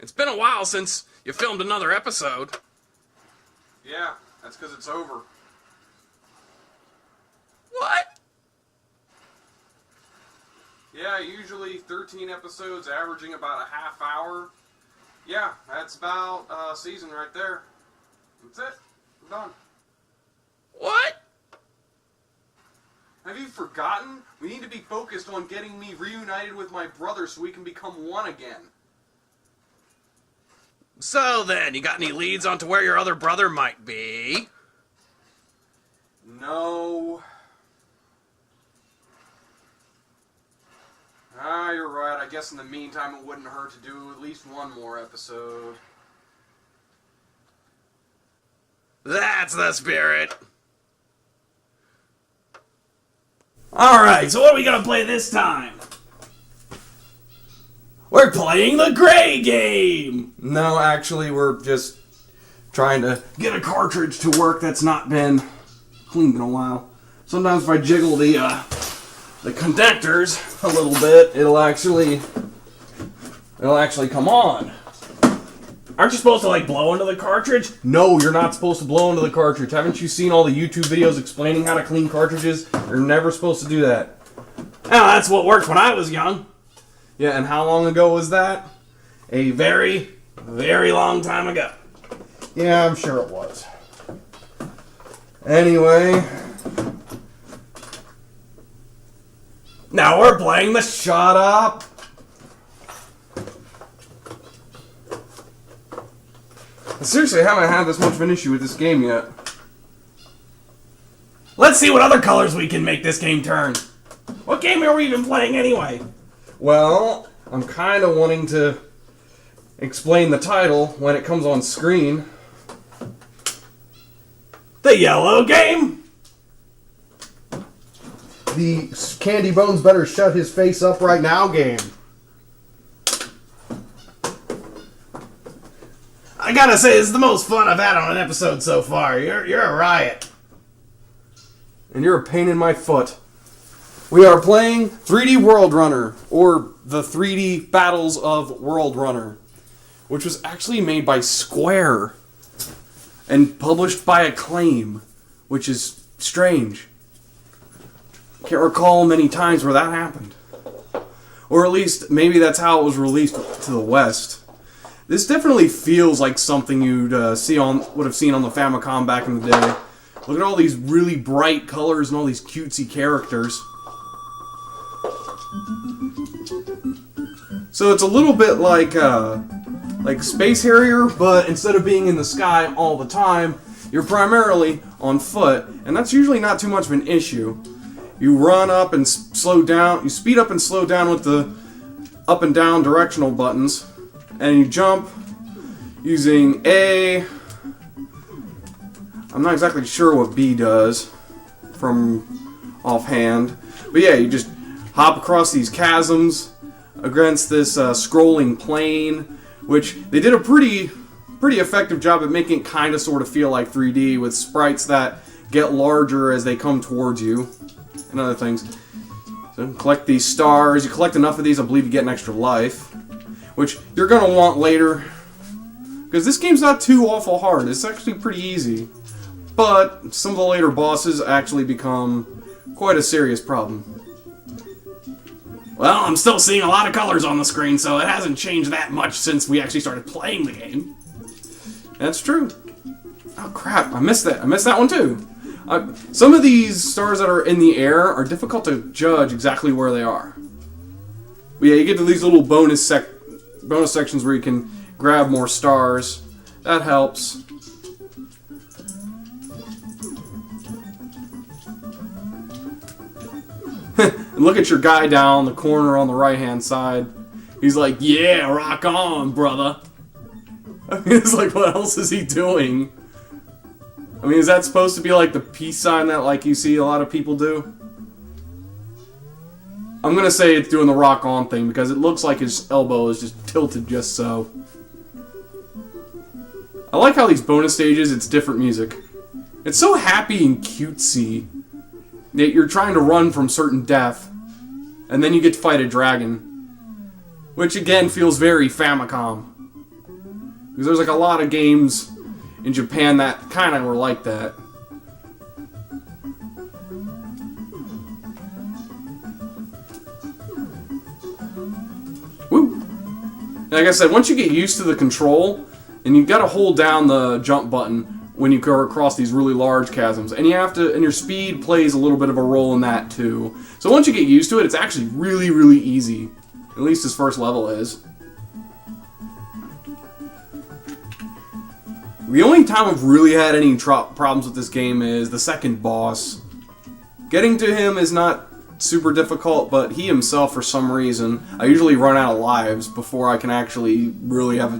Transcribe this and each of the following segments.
It's been a while since you filmed another episode. Yeah, that's because it's over. What? Yeah, usually 13 episodes, averaging about a half hour. Yeah, that's about a season right there. That's it. I'm done. What? Have you forgotten? We need to be focused on getting me reunited with my brother so we can become one again. So then, you got any leads onto where your other brother might be? No. Ah, you're right. I guess in the meantime it wouldn't hurt to do at least one more episode. That's the spirit. Alright, so what are we gonna play this time? We're playing the Gray game! No, actually, we're just trying to get a cartridge to work that's not been cleaned in a while. Sometimes if I jiggle the connectors a little bit, it'll actually come on. Aren't you supposed to, like, blow into the cartridge? No, you're not supposed to blow into the cartridge. Haven't you seen all the YouTube videos explaining how to clean cartridges? You're never supposed to do that. Oh, that's what worked when I was young. Yeah, and how long ago was that? A very, very long time ago. Yeah, I'm sure it was. Anyway. Now we're playing the... Shut up! Seriously, I haven't had this much of an issue with this game yet. Let's see what other colors we can make this game turn. What game are we even playing anyway? Well, I'm kind of wanting to explain the title when it comes on screen. The yellow game? The Candy Bones better shut his face up right now game. I gotta say, this is the most fun I've had on an episode so far. You're a riot. And you're a pain in my foot. We are playing 3D World Runner, or the 3D Battles of World Runner, which was actually made by Square and published by Acclaim, which is strange. Can't recall many times where that happened. Or at least, maybe that's how it was released to the West. This definitely feels like something you'd would have seen on the Famicom back in the day. Look at all these really bright colors and all these cutesy characters. So it's a little bit like Space Harrier, but instead of being in the sky all the time, you're primarily on foot, and that's usually not too much of an issue. You run up and slow down, you speed up and slow down with the up and down directional buttons, and you jump using A. I'm not exactly sure what B does from offhand, but yeah, you just hop across these chasms against this scrolling plane, which they did a pretty effective job at making it kind of sort of feel like 3D with sprites that get larger as they come towards you and other things. So collect these stars. You collect enough of these, I believe you get an extra life, which you're going to want later, because this game's not too awful hard. It's actually pretty easy, but some of the later bosses actually become quite a serious problem. Well, I'm still seeing a lot of colors on the screen, so it hasn't changed that much since we actually started playing the game. That's true. Oh crap, I missed that. I missed that one too. Some of these stars that are in the air are difficult to judge exactly where they are. But yeah, you get to these little bonus sections where you can grab more stars. That helps. And look at your guy down the corner on the right-hand side. He's like, yeah, rock on, brother. I mean, it's like, what else is he doing? I mean, is that supposed to be like the peace sign that like you see a lot of people do? I'm gonna say it's doing the rock on thing because it looks like his elbow is just tilted just so. I like how these bonus stages, it's different music. It's so happy and cutesy that you're trying to run from certain death, and then you get to fight a dragon. Which again feels very Famicom. Because there's like a lot of games in Japan that kind of were like that. Woo! Like I said, once you get used to the control, and you've got to hold down the jump button when you go across these really large chasms, and and your speed plays a little bit of a role in that too. So once you get used to it, it's actually really, really easy. At least this first level is. The only time I've really had any problems with this game is the second boss. Getting to him is not super difficult, but he himself, for some reason, I usually run out of lives before I can actually really have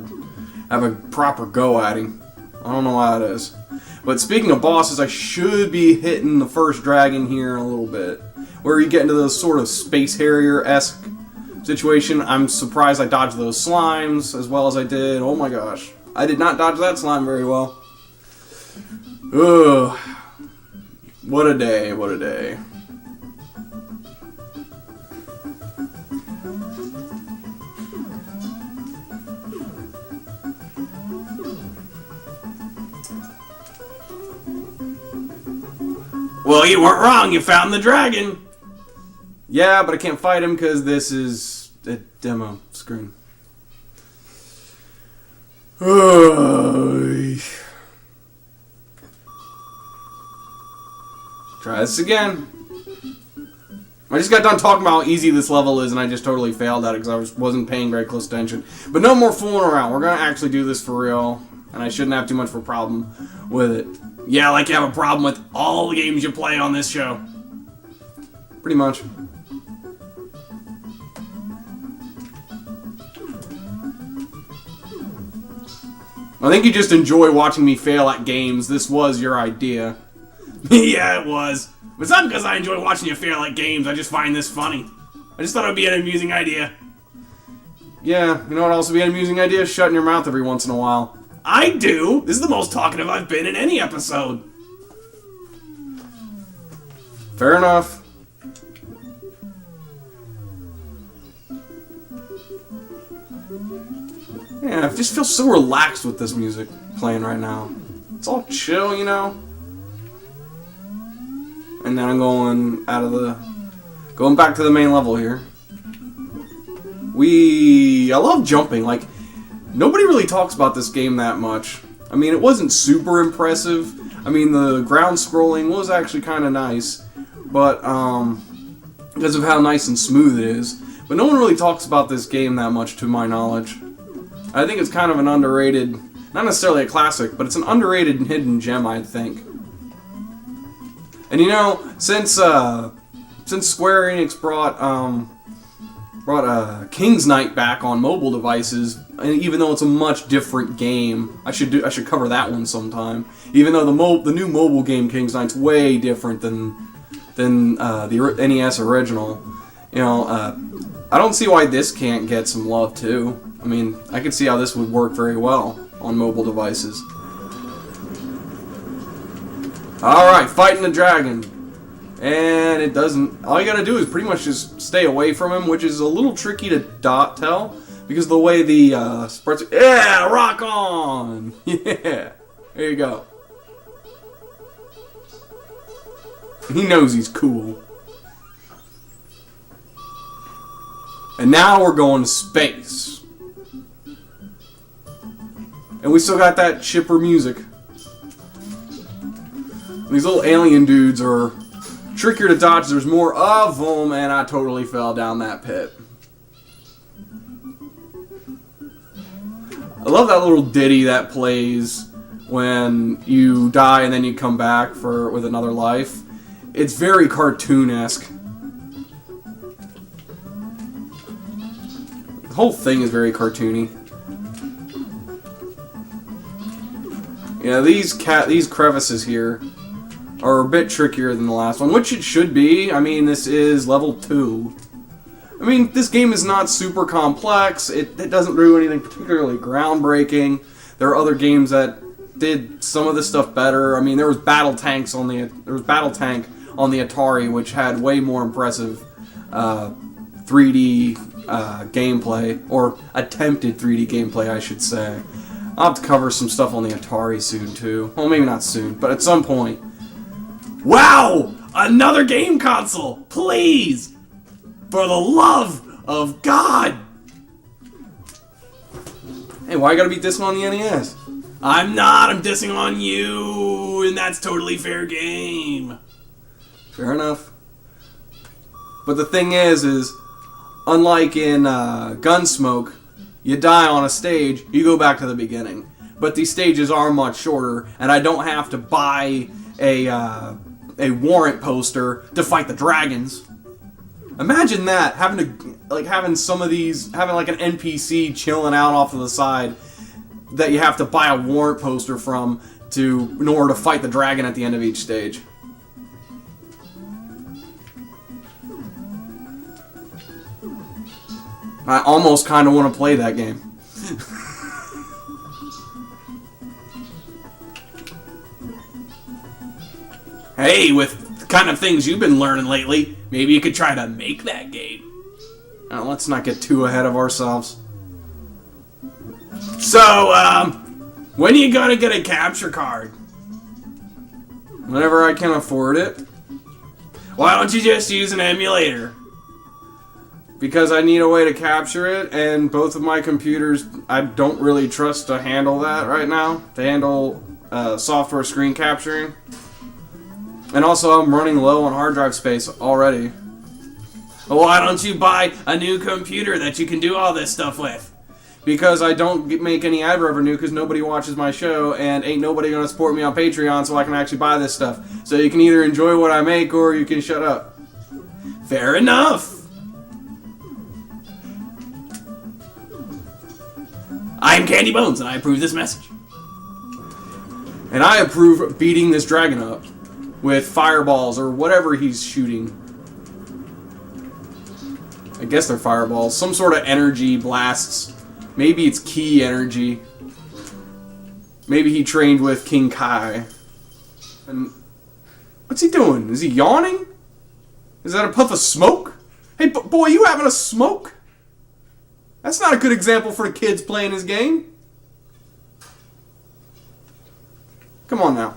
a proper go at him. I don't know why it is. But speaking of bosses, I should be hitting the first dragon here in a little bit, where you get into this sort of Space Harrier-esque situation. I'm surprised I dodged those slimes as well as I did. Oh my gosh. I did not dodge that slime very well. Ugh. What a day, what a day. Well, you weren't wrong. You found the dragon. Yeah, but I can't fight him because this is a demo screen. Try this again. I just got done talking about how easy this level is, and I just totally failed at it because I wasn't paying very close attention. But no more fooling around. We're going to actually do this for real, and I shouldn't have too much of a problem with it. Yeah, like you have a problem with all the games you play on this show. Pretty much. I think you just enjoy watching me fail at games. This was your idea. Yeah, it was. But it's not because I enjoy watching you fail at games. I just find this funny. I just thought it would be an amusing idea. Yeah, you know what else would be an amusing idea? Shutting your mouth every once in a while. I do! This is the most talkative I've been in any episode. Fair enough. Yeah, I just feel so relaxed with this music playing right now. It's all chill, you know? And then I'm going back to the main level here. I love jumping. Like, nobody really talks about this game that much. I mean, it wasn't super impressive. I mean, the ground scrolling was actually kind of nice, but because of how nice and smooth it is. But no one really talks about this game that much, to my knowledge. I think it's kind of an underrated, not necessarily a classic, but it's an underrated and hidden gem, I think. And you know, since Square Enix brought King's Knight back on mobile devices, and even though it's a much different game, I should cover that one sometime. Even though the new mobile game King's Knight's way different than the NES original, you know, I don't see why this can't get some love too. I mean, I could see how this would work very well on mobile devices. Alright, fighting the dragon. And it doesn't... All you gotta do is pretty much just stay away from him, which is a little tricky to tell, because the way the spreads... Yeah! Rock on! Yeah! There you go. He knows he's cool. And now we're going to space. And we still got that chipper music. These little alien dudes are trickier to dodge. There's more of them, and I totally fell down that pit. I love that little ditty that plays when you die and then you come back with another life. It's very cartoon-esque. The whole thing is very cartoony. Yeah, these crevices here are a bit trickier than the last one, which it should be. I mean, this is level 2. I mean, this game is not super complex. It doesn't do anything particularly groundbreaking. There are other games that did some of this stuff better. I mean, there was Battle Tank on the Atari, which had way more impressive 3D gameplay, or attempted 3D gameplay, I should say. I'll have to cover some stuff on the Atari soon, too. Well, maybe not soon, but at some point. Wow! Another game console! Please! For the love of God! Hey, why you gotta be dissing on the NES? I'm not! I'm dissing on you! And that's totally fair game! Fair enough. But the thing is unlike in Gunsmoke, you die on a stage, you go back to the beginning. But these stages are much shorter, and I don't have to buy a warrant poster to fight the dragons. Imagine that, having some of these, having like an NPC chilling out off to the side that you have to buy a warrant poster from in order to fight the dragon at the end of each stage. I almost kind of want to play that game. Hey, with the kind of things you've been learning lately, maybe you could try to make that game. Now, let's not get too ahead of ourselves. So, when are you gonna get a capture card? Whenever I can afford it. Why don't you just use an emulator? Because I need a way to capture it, and both of my computers I don't really trust to handle that right now. To handle software screen capturing. And also, I'm running low on hard drive space already. Well, why don't you buy a new computer that you can do all this stuff with? Because I don't make any ad revenue because nobody watches my show, and ain't nobody going to support me on Patreon so I can actually buy this stuff. So you can either enjoy what I make or you can shut up. Fair enough. I'm Candy Bones, and I approve this message. And I approve beating this dragon up with fireballs or whatever he's shooting. I guess they're fireballs. Some sort of energy blasts. Maybe it's ki energy. Maybe he trained with King Kai. And what's he doing? Is he yawning? Is that a puff of smoke? Hey, boy, you having a smoke? That's not a good example for the kids playing this game. Come on now.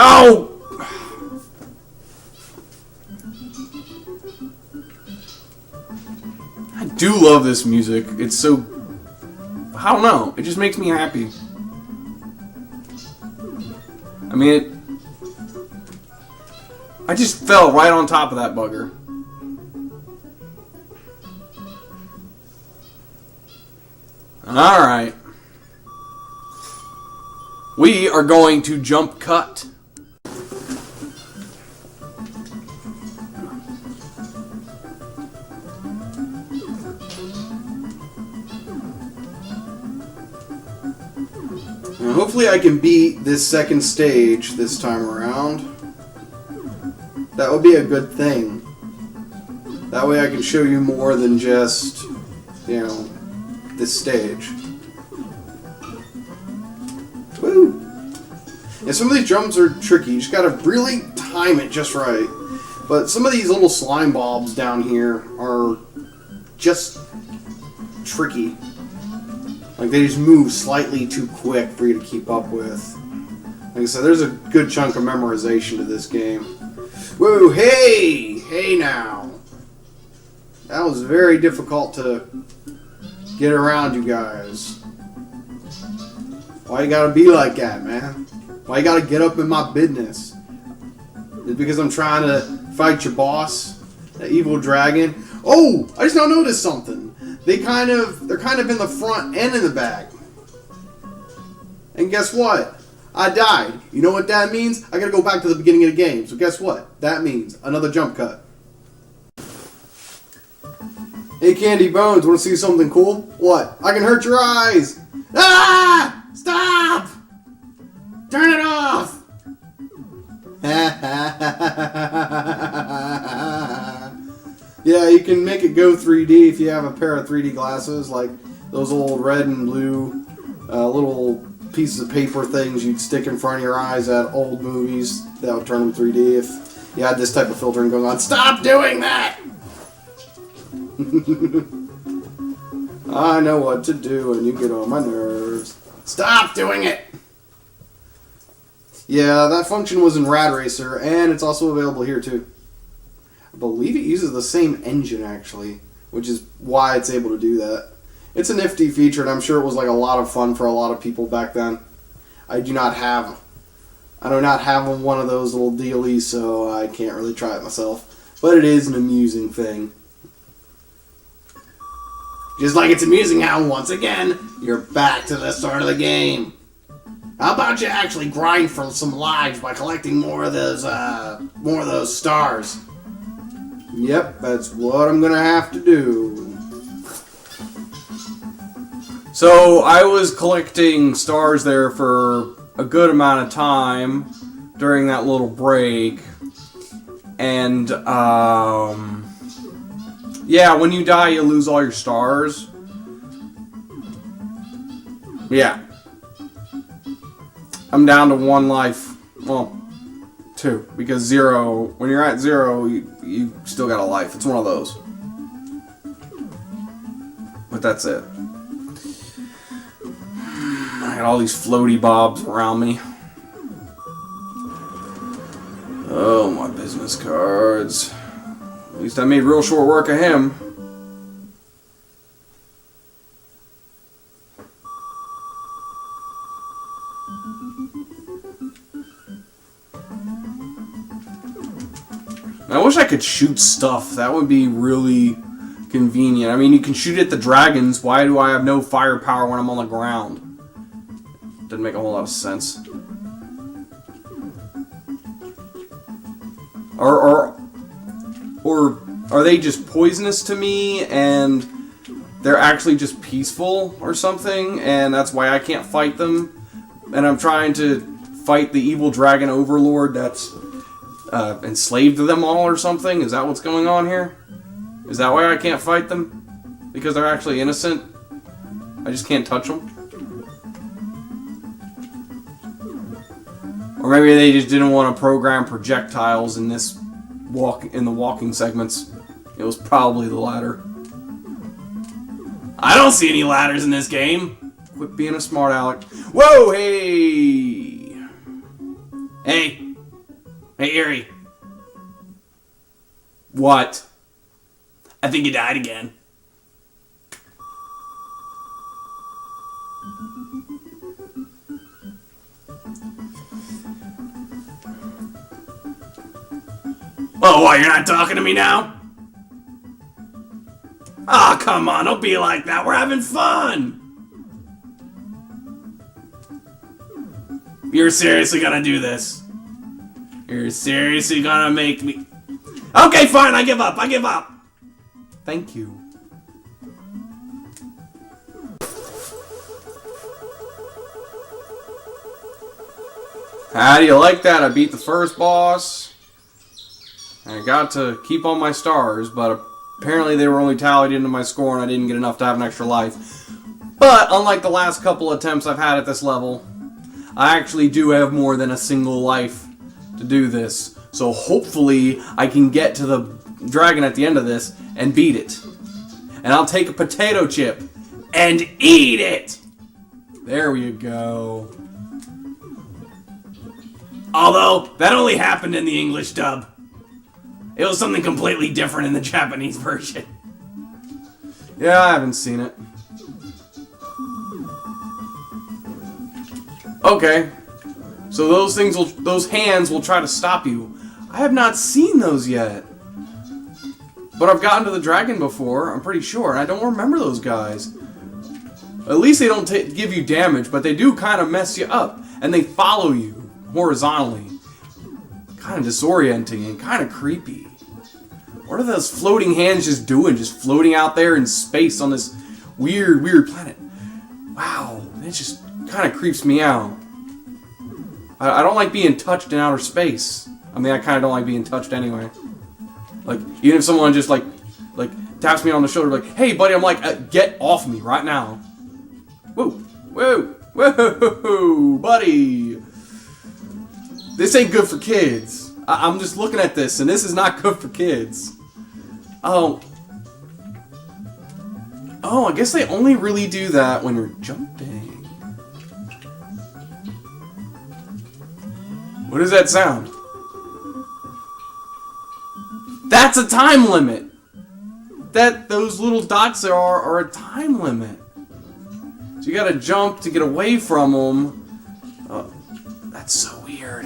Oh! I do love this music. It's so... I don't know. It just makes me happy. I mean, I just fell right on top of that bugger. Alright. We are going to jump cut. Now, hopefully I can beat this second stage this time around. That would be a good thing. That way I can show you more than just, this stage. Woo! And some of these jumps are tricky. You just gotta really time it just right. But some of these little slime bobs down here are just tricky. Like, they just move slightly too quick for you to keep up with. Like I said, there's a good chunk of memorization to this game. Whoa, hey! Hey now! That was very difficult to get around, you guys. Why you gotta be like that, man? Why you gotta get up in my business? Is it because I'm trying to fight your boss? That evil dragon? Oh! I just now noticed something. They're kind of in the front and in the back. And guess what? I died. You know what that means? I gotta go back to the beginning of the game. So guess what? That means another jump cut. Hey Candy Bones, wanna see something cool? What? I can hurt your eyes! Ah! Stop! Turn it off! Yeah, you can make it go 3D if you have a pair of 3D glasses, like those old red and blue little pieces of paper things you'd stick in front of your eyes at old movies that would turn them 3D if you had this type of filtering going on. Stop doing that! I know what to do and you get on my nerves. Stop doing it! Yeah, that function was in Rad Racer, and it's also available here too. I believe it uses the same engine, actually, which is why it's able to do that. It's a nifty feature, and I'm sure it was like a lot of fun for a lot of people back then. I do not have one of those little dealies, so I can't really try it myself. But it is an amusing thing. Just like it's amusing how, once again, you're back to the start of the game. How about you actually grind for some lives by collecting more of those stars? Yep, that's what I'm gonna have to do. So I was collecting stars there for a good amount of time during that little break, and yeah, when you die, you lose all your stars. Yeah. I'm down to 1 life. Well, 2. Because 0, when you're at 0, you still got a life. It's one of those. But that's it. I got all these floaty bobs around me. Oh, my business cards. At least I made real short work of him. I wish I could shoot stuff. That would be really convenient. I mean, you can shoot at the dragons. Why do I have no firepower when I'm on the ground? Doesn't make a whole lot of sense. Or are they just poisonous to me and they're actually just peaceful or something, and that's why I can't fight them? And I'm trying to fight the evil dragon overlord that's enslaved them all or something? Is that what's going on here? Is that why I can't fight them? Because they're actually innocent? I just can't touch them? Or maybe they just didn't want to program projectiles in the walking segments. It was probably the latter. I don't see any ladders in this game. Quit being a smart aleck. Whoa, hey! Hey, Eerie. What? I think you died again. Oh, what, you're not talking to me now? Ah, oh, come on, don't be like that. We're having fun. You're seriously gonna do this? You're seriously gonna make me... Okay, fine, I give up. Thank you. How do you like that? I beat the first boss. I got to keep all my stars, but apparently they were only tallied into my score and I didn't get enough to have an extra life. But unlike the last couple attempts I've had at this level, I actually do have more than a single life to do this. So hopefully I can get to the dragon at the end of this and beat it. And I'll take a potato chip and eat it! There we go. Although, that only happened in the English dub. It was something completely different in the Japanese version. Yeah, I haven't seen it. Okay. So those hands will try to stop you. I have not seen those yet. But I've gotten to the dragon before, I'm pretty sure, and I don't remember those guys. At least they don't give you damage, but they do kind of mess you up. And they follow you horizontally. Kind of disorienting and kind of creepy. What are those floating hands just doing? Just floating out there in space on this weird, weird planet. Wow, it just kind of creeps me out. I don't like being touched in outer space. I mean, I kind of don't like being touched anyway. Like, even if someone just, like taps me on the shoulder, like, hey, buddy, I'm like, get off me right now. Whoa, whoa. Whoa, buddy! This ain't good for kids. I'm just looking at this, and this is not good for kids. Oh, I guess they only really do that when you're jumping. What does that sound? That's a time limit! Those little dots there are a time limit. So you gotta jump to get away from them. That's so weird.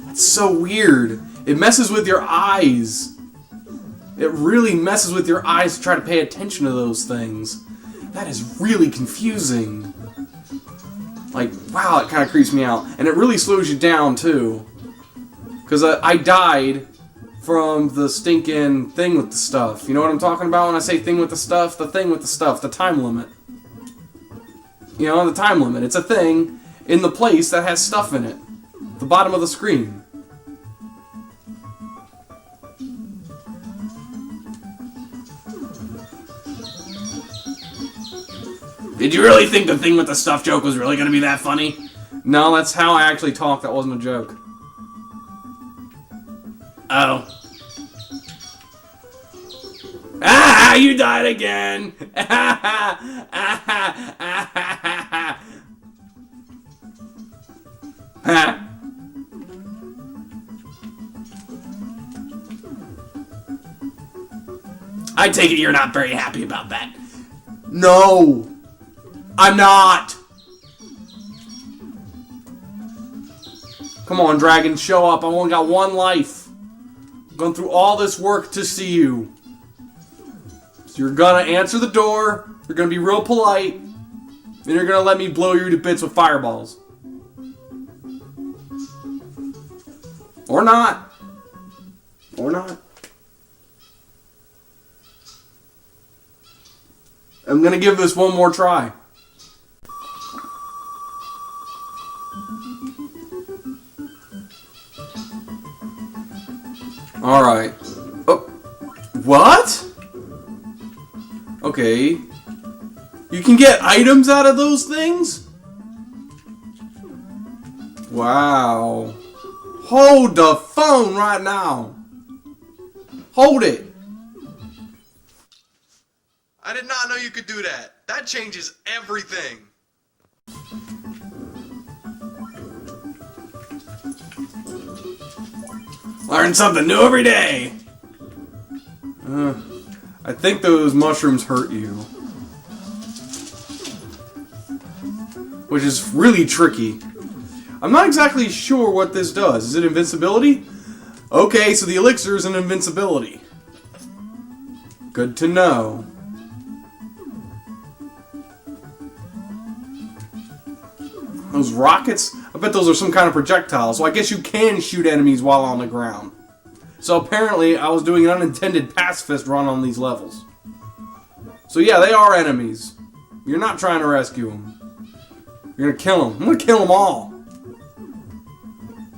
That's so weird. It messes with your eyes. It really messes with your eyes to try to pay attention to those things. That is really confusing. Like, wow, it kind of creeps me out. And it really slows you down, too. Because I died from the stinking thing with the stuff. You know what I'm talking about when I say thing with the stuff? The thing with the stuff. The time limit. You know, the time limit. It's a thing in the place that has stuff in it. The bottom of the screen. Did you really think the thing with the stuff joke was really gonna be that funny? No, that's how I actually talk. That wasn't a joke. Oh. Ah! You died again! I take it you're not very happy about that. No! I'm not! Come on, dragon, show up. I've only got one life. I've gone through all this work to see you. So you're gonna answer the door, you're gonna be real polite, and you're gonna let me blow you to bits with fireballs. Or not. Or not. I'm gonna give this one more try. Alright. Oh. What? Okay. You can get items out of those things? Wow. Hold the phone right now. Hold it. I did not know you could do that. That changes everything. Learn something new every day. I think those mushrooms hurt you. Which is really tricky. I'm not exactly sure what this does. Is it invincibility? Okay, so the elixir is an invincibility. Good to know. Those rockets? I bet those are some kind of projectile, so I guess you can shoot enemies while on the ground. So apparently, I was doing an unintended pacifist run on these levels. So yeah, they are enemies. You're not trying to rescue them. You're gonna kill them. I'm gonna kill them all.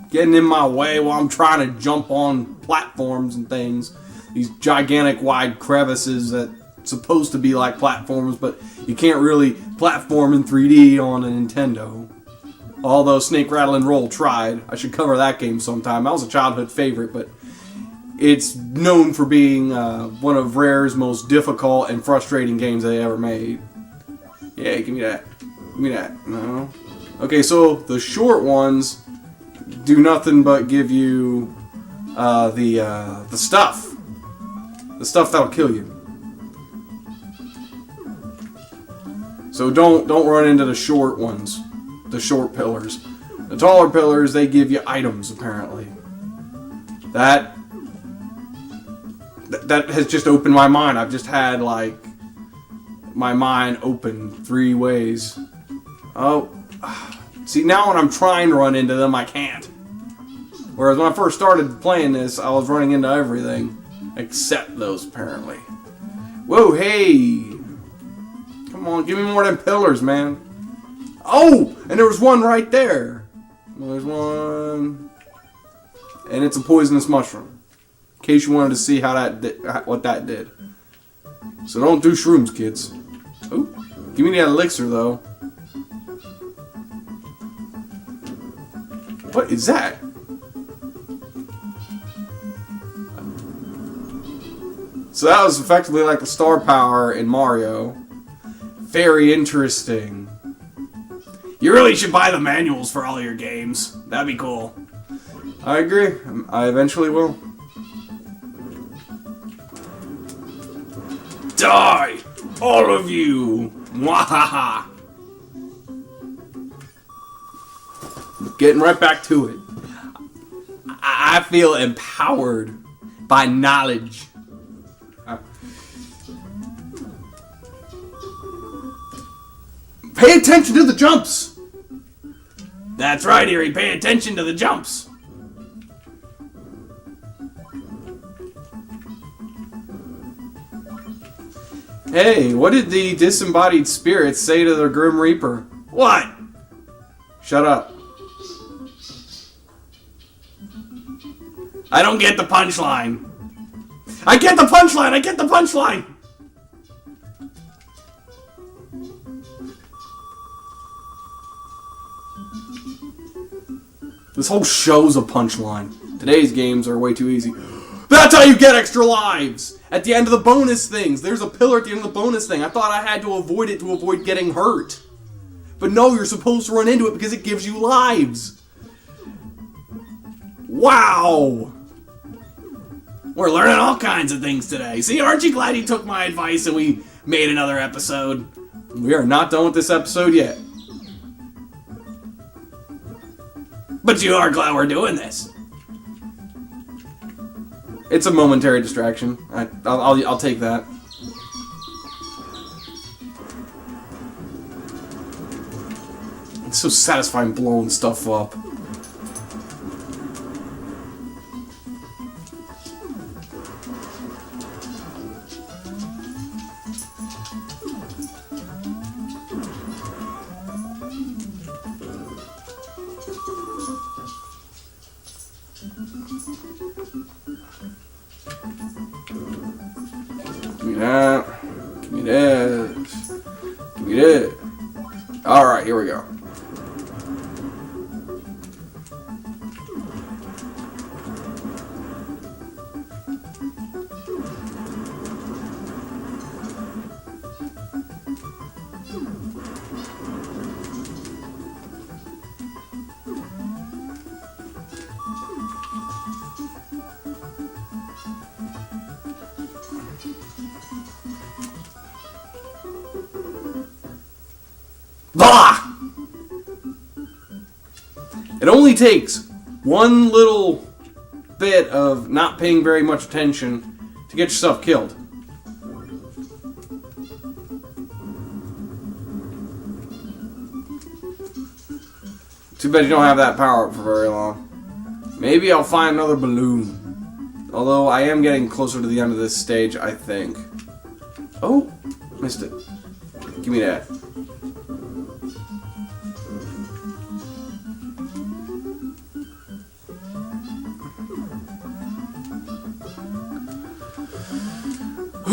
Getting in my way while I'm trying to jump on platforms and things. These gigantic wide crevices that supposed to be like platforms, but you can't really platform in 3D on a Nintendo. Although Snake, Rattle, and Roll tried. I should cover that game sometime. That was a childhood favorite, but it's known for being one of Rare's most difficult and frustrating games they ever made. Yeah, give me that. Give me that. No. Okay, so the short ones do nothing but give you the stuff. The stuff that'll kill you. So don't run into the short ones. The short pillars. The taller pillars, they give you items, apparently. That has just opened my mind. I've just had, like, my mind open 3 ways. Oh. See, now when I'm trying to run into them, I can't. Whereas when I first started playing this, I was running into everything. Except those, apparently. Whoa, hey! Come on, give me more of them pillars, man. Oh! And there was one right there. Well, there's one. And it's a poisonous mushroom. In case you wanted to see how what that did. So don't do shrooms, kids. Oh, give me that elixir, though. What is that? So that was effectively like the star power in Mario. Very interesting. You really should buy the manuals for all your games. That'd be cool. I agree. I eventually will. Die! All of you! Mwahaha! Getting right back to it. I feel empowered by knowledge. Pay attention to the jumps! That's right, Eerie. Pay attention to the jumps. Hey, what did the disembodied spirits say to the Grim Reaper? What? Shut up. I don't get the punchline. I get the punchline! I get the punchline! This whole show's a punchline. Today's games are way too easy. That's how you get extra lives! At the end of the bonus things. There's a pillar at the end of the bonus thing. I thought I had to avoid it to avoid getting hurt. But no, you're supposed to run into it because it gives you lives. Wow! We're learning all kinds of things today. See, aren't you glad you took my advice and we made another episode? We are not done with this episode yet. But you are glad we're doing this. It's a momentary distraction. I'll take that. It's so satisfying blowing stuff up. Give me that. Give me that. Give me that. Alright, here we go. Bah! It only takes one little bit of not paying very much attention to get yourself killed. Too bad you don't have that power up for very long. Maybe I'll find another balloon. Although I am getting closer to the end of this stage, I think. Oh, missed it. Give me that.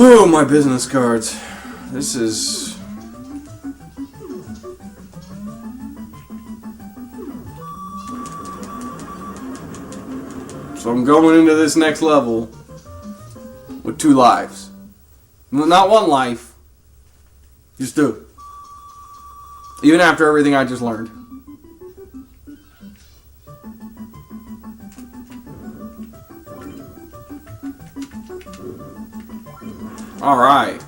Oh, my business cards. This is... So I'm going into this next level with 2 lives. Not 1 life. Just 2. Even after everything I just learned. Alright.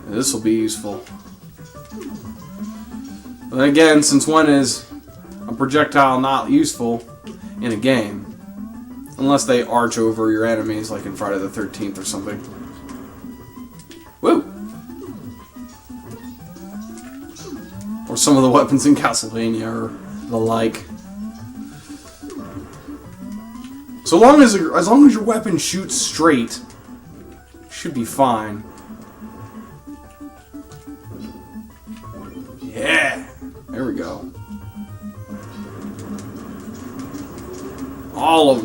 This will be useful. But then again, since when is a projectile not useful in a game? Unless they arch over your enemies, like in Friday the 13th or something. Woo! Or some of the weapons in Castlevania or the like. So long as your weapon shoots straight, should be fine. Yeah! There we go. All of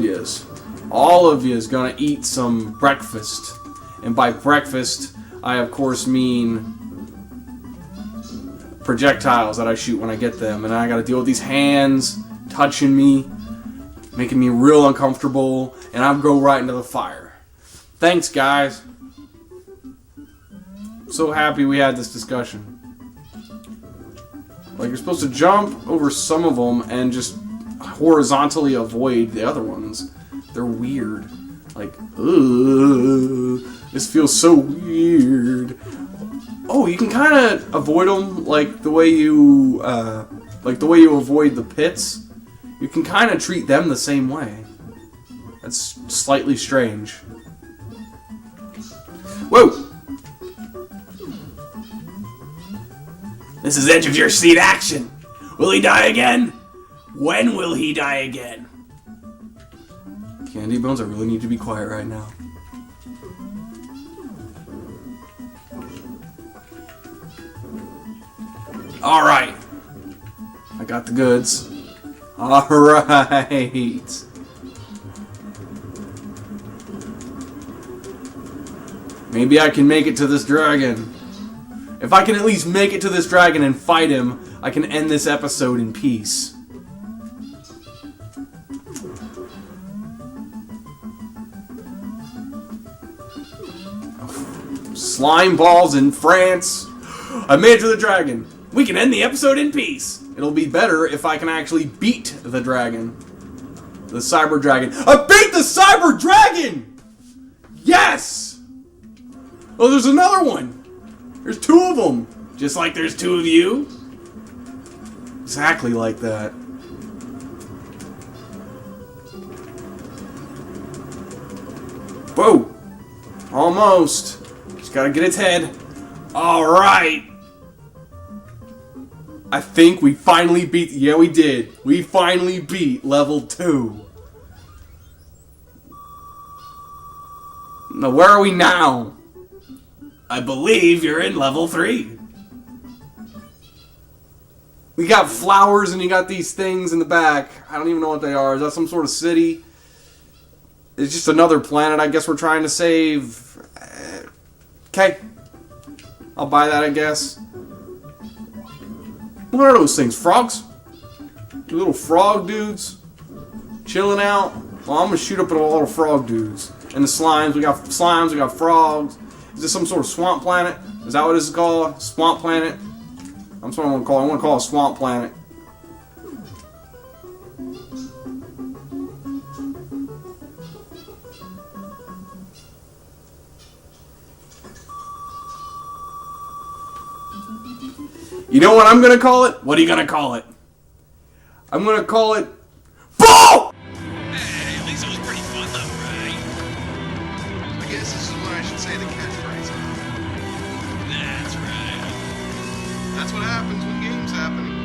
yous gonna eat some breakfast. And by breakfast, I of course mean projectiles that I shoot when I get them. And I gotta deal with these hands touching me, making me real uncomfortable, and I'd go right into the fire. Thanks, guys. I'm so happy we had this discussion. Like, you're supposed to jump over some of them and just horizontally avoid the other ones. They're weird. Like, ugh, this feels so weird. Oh, you can kind of avoid them like the way you avoid the pits. You can kind of treat them the same way. That's slightly strange. Whoa! This is edge of your seat action. Will he die again? When will he die again? Candy Bones, I really need to be quiet right now. Alright. I got the goods. Alright. Maybe I can make it to this dragon. If I can at least make it to this dragon and fight him, I can end this episode in peace. Slime balls in France. I made it to the dragon. We can end the episode in peace. It'll be better if I can actually beat the dragon. The cyber dragon. I beat the cyber dragon! Yes! Oh, there's another one. There's two of them. Just like there's two of you? Exactly like that. Whoa! Almost. Just gotta get its head. Alright. I think we finally beat... Yeah, we did. We finally beat level 2. Now, where are we now? I believe you're in level 3. We got flowers and you got these things in the back. I don't even know what they are. Is that some sort of city? It's just another planet I guess we're trying to save. Okay. I'll buy that, I guess. What are those things? Frogs? The little frog dudes? Chilling out? Well, I'm gonna shoot up at all the frog dudes. And the slimes. We got slimes, we got frogs. Is this some sort of swamp planet? Is that what this is called? Swamp planet? That's what I want to call it. I want to call it a swamp planet. You know what I'm going to call it? What are you gonna call it? I'm going to call it... BALL! Hey, at least it was pretty fun though, right? I guess this is what I should say the catchphrase. That's right. That's what happens when games happen.